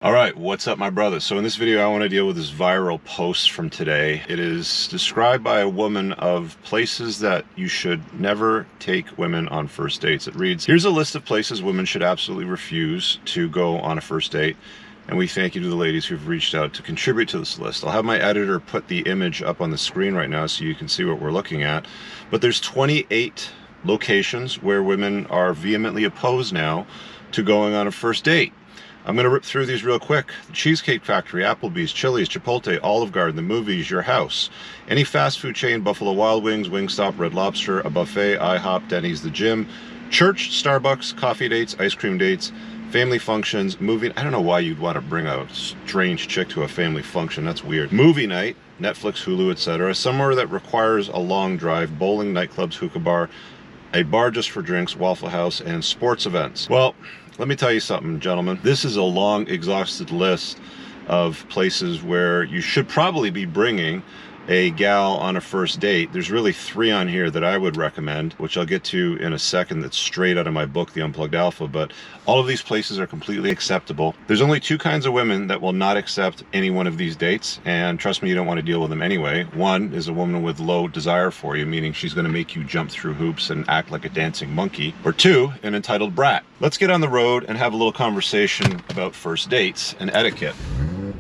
All right, what's up, my brother? So in this video, I want to deal with this viral post from today. It is described by a woman of places that you should never take women on first dates. It reads, here's a list of places women should absolutely refuse to go on a first date. And we thank you to the ladies who've reached out to contribute to this list. I'll have my editor put the image up on the screen right now so you can see what we're looking at. But there's 28 locations where women are vehemently opposed now to going on a first date. I'm going to rip through these real quick. The Cheesecake Factory, Applebee's, Chili's, Chipotle, Olive Garden, the movies, your house, any fast food chain, Buffalo Wild Wings, Wingstop, Red Lobster, a buffet, IHOP, Denny's, the gym, church, Starbucks, coffee dates, ice cream dates, family functions, movie. I don't know why you'd want to bring a strange chick to a family function. That's weird. Movie night, Netflix, Hulu, etc. Somewhere that requires a long drive, bowling, nightclubs, hookah bar, a bar just for drinks, Waffle House, and sports events. Well, let me tell you something, gentlemen. This is a long, exhausted list of places where you should probably be bringing a gal on a first date. There's really 3 on here that I would recommend, which I'll get to in a second. That's straight out of my book, The Unplugged Alpha, but all of these places are completely acceptable. There's only 2 kinds of women that will not accept any one of these dates, and trust me, you don't want to deal with them anyway. One is a woman with low desire for you, meaning she's going to make you jump through hoops and act like a dancing monkey. Or 2, an entitled brat. Let's get on the road and have a little conversation about first dates and etiquette.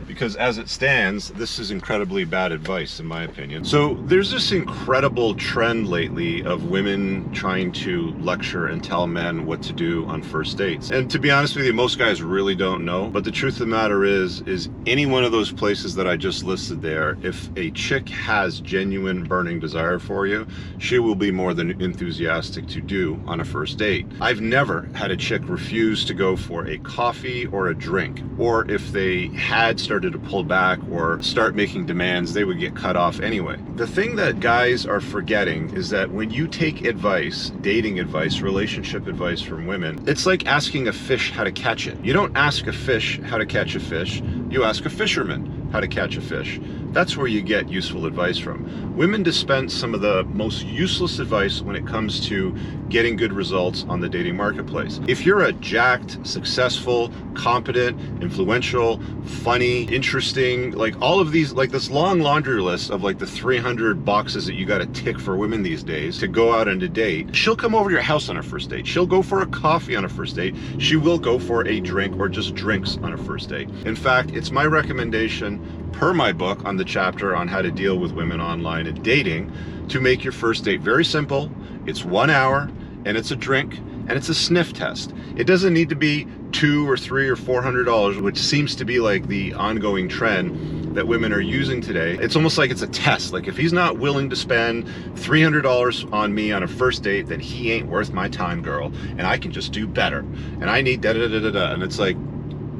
Because as it stands, this is incredibly bad advice, in my opinion. So there's this incredible trend lately of women trying to lecture and tell men what to do on first dates. And to be honest with you, most guys really don't know. But the truth of the matter is any one of those places that I just listed there, if a chick has genuine burning desire for you, she will be more than enthusiastic to do on a first date. I've never had a chick refuse to go for a coffee or a drink, or if they had started to pull back or start making demands, they would get cut off anyway. The thing that guys are forgetting is that when you take advice, dating advice, relationship advice from women, it's like asking a fish how to catch it. You don't ask a fish how to catch a fish, you ask a fisherman how to catch a fish. That's where you get useful advice from. Women dispense some of the most useless advice when it comes to getting good results on the dating marketplace. If you're a jacked, successful, competent, influential, funny, interesting, like all of these, like this long laundry list of like the 300 boxes that you got to tick for women these days to go out on a date, she'll come over to your house on a first date. She'll go for a coffee on a first date. She will go for a drink or just drinks on a first date. In fact, it's my recommendation per my book on the chapter on how to deal with women online and dating to make your first date very simple. It's 1 hour and it's a drink and it's a sniff test. It doesn't need to be $200 or $300 or $400, which seems to be like the ongoing trend that women are using today. It's almost like it's a test. Like if he's not willing to spend $300 on me on a first date, then he ain't worth my time, girl. And I can just do better. And I need da-da-da-da-da. And it's like,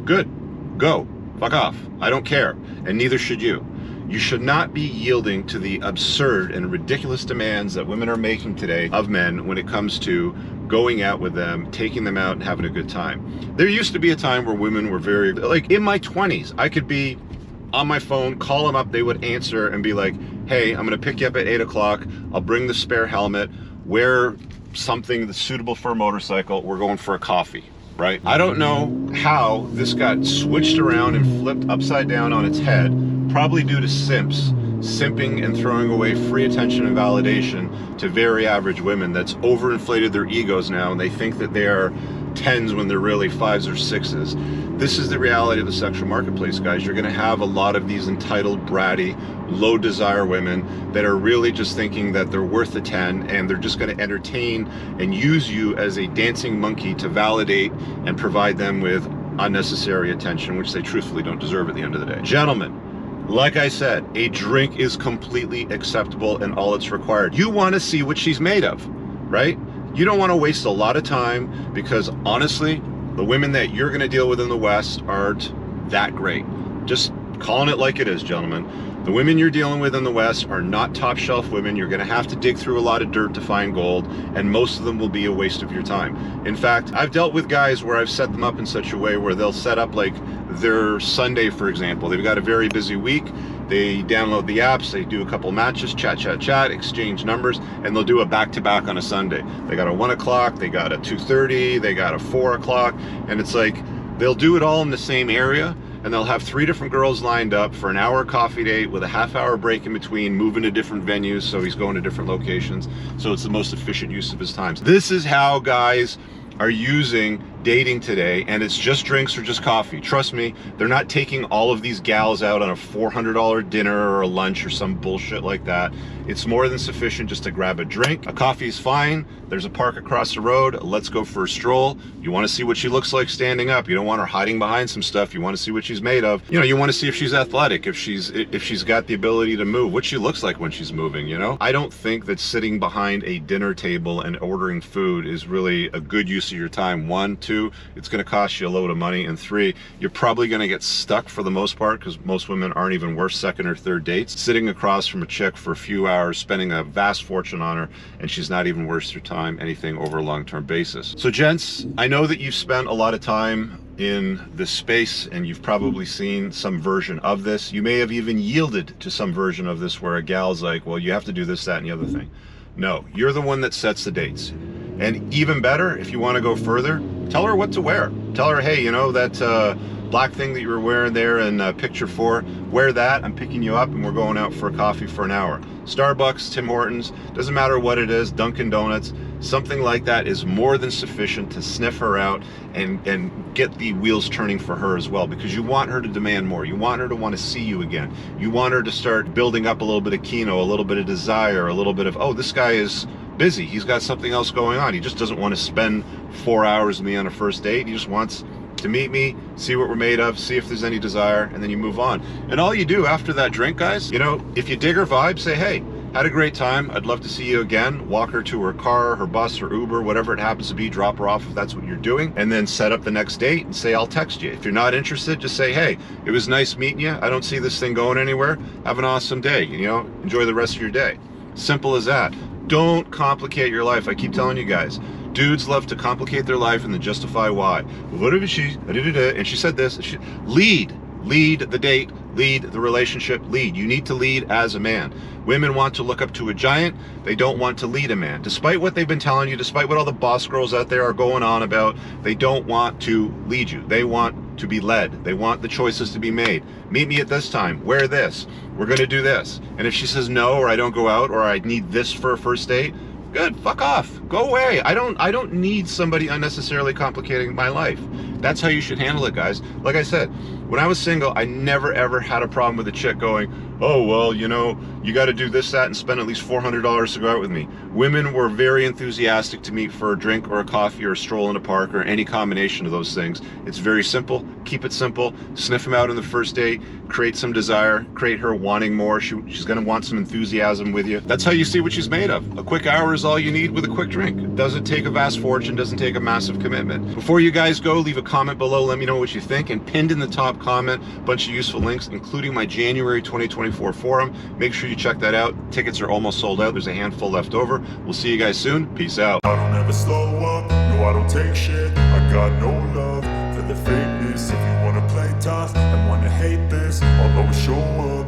good, go. Fuck off. I don't care. And neither should you. You should not be yielding to the absurd and ridiculous demands that women are making today of men when it comes to going out with them, taking them out and having a good time. There used to be a time where women were very, like in my 20s, I could be on my phone, call them up, they would answer and be like, hey, I'm going to pick you up at 8 o'clock. I'll bring the spare helmet, wear something that's suitable for a motorcycle. We're going for a coffee. Right? I don't know how this got switched around and flipped upside down on its head, probably due to simps, simping and throwing away free attention and validation to very average women that's overinflated their egos now and they think that they are 10s when they're really 5s or 6s. This is the reality of the sexual marketplace, guys. You're going to have a lot of these entitled, bratty, low desire women that are really just thinking that they're worth a 10 and they're just going to entertain and use you as a dancing monkey to validate and provide them with unnecessary attention, which they truthfully don't deserve at the end of the day. Gentlemen, like I said, a drink is completely acceptable and all it's required. You want to see what she's made of, right? You don't want to waste a lot of time because honestly, the women that you're going to deal with in the West aren't that great. Just calling it like it is, gentlemen. The women you're dealing with in the West are not top shelf women. You're going to have to dig through a lot of dirt to find gold, and most of them will be a waste of your time. In fact, I've dealt with guys where I've set them up in such a way where they'll set up like their Sunday, for example. They've got a very busy week. They download the apps, they do a couple matches, chat, exchange numbers, and they'll do a back-to-back on a Sunday. They got a 1 o'clock, they got a 2:30, they got a 4 o'clock, and it's like they'll do it all in the same area, and they'll have 3 different girls lined up for an hour coffee date with a half-hour break in between, moving to different venues, so he's going to different locations, so it's the most efficient use of his time. This is how guys are using dating today, and it's just drinks or just coffee. Trust me, they're not taking all of these gals out on a $400 dinner or a lunch or some bullshit like that. It's more than sufficient just to grab a drink. A coffee is fine. There's a park across the road. Let's go for a stroll. You want to see what she looks like standing up. You don't want her hiding behind some stuff. You want to see what she's made of. You know, you want to see if she's athletic, if she's got the ability to move, what she looks like when she's moving, you know? I don't think that sitting behind a dinner table and ordering food is really a good use of your time. 1, 2, it's going to cost you a load of money, and 3, you're probably going to get stuck for the most part, because most women aren't even worth second or third dates. Sitting across from a chick for a few hours, spending a vast fortune on her, and she's not even worth your time, anything over a long-term basis. So gents, I know that you've spent a lot of time in this space, and you've probably seen some version of this. You may have even yielded to some version of this where a gal's like, well, you have to do this, that, and the other thing. No, you're the one that sets the dates. And even better, if you want to go further, tell her what to wear. Tell her, hey, you know, that black thing that you were wearing there in picture 4, wear that. I'm picking you up and we're going out for a coffee for an hour. Starbucks, Tim Hortons, doesn't matter what it is, Dunkin' Donuts, something like that is more than sufficient to sniff her out and get the wheels turning for her as well, because you want her to demand more. You want her to want to see you again. You want her to start building up a little bit of kino, a little bit of desire, a little bit of, oh, this guy is busy. He's got something else going on. He just doesn't want to spend 4 hours with me on a first date. He just wants to meet me, see what we're made of, see if there's any desire, and then you move on. And all you do after that drink, guys, you know, if you dig her vibe, say, hey, had a great time, I'd love to see you again. Walk her to her car, her bus, or Uber, whatever it happens to be, drop her off if that's what you're doing, and then set up the next date and say, I'll text you. If you're not interested, just say, hey, it was nice meeting you. I don't see this thing going anywhere. Have an awesome day, you know, enjoy the rest of your day. Simple as that. Don't complicate your life. I keep telling you guys, dudes love to complicate their life and then justify why. What if she, and she said this, lead the date, lead the relationship, lead. You need to lead as a man. Women want to look up to a giant. They don't want to lead a man. Despite what they've been telling you, despite what all the boss girls out there are going on about, they don't want to lead you. They want to be led. They want the choices to be made. Meet me at this time. Wear this. We're going to do this. And if she says no, or I don't go out, or I need this for a first date, good, fuck off, go away. I don't need somebody unnecessarily complicating my life. That's how you should handle it, guys. Like I said, when I was single, I never ever had a problem with a chick going, oh, well, you know, you got to do this, that, and spend at least $400 to go out with me. Women were very enthusiastic to meet for a drink or a coffee or a stroll in a park or any combination of those things. It's very simple. Keep it simple. Sniff them out on the first date. Create some desire. Create her wanting more. She's going to want some enthusiasm with you. That's how you see what she's made of. A quick hour is all you need with a quick drink. It doesn't take a vast fortune. Doesn't take a massive commitment. Before you guys go, leave a comment below. Let me know what you think. And pinned in the top comment, a bunch of useful links, including my January 2024 forum. Make sure you check that out. Tickets are almost sold out. There's a handful left over. We'll see you guys soon. Peace out. I don't ever slow up. No, I don't take shit. I got no love for the fakeness. If you wanna play tough and wanna hate this, I'll always show up.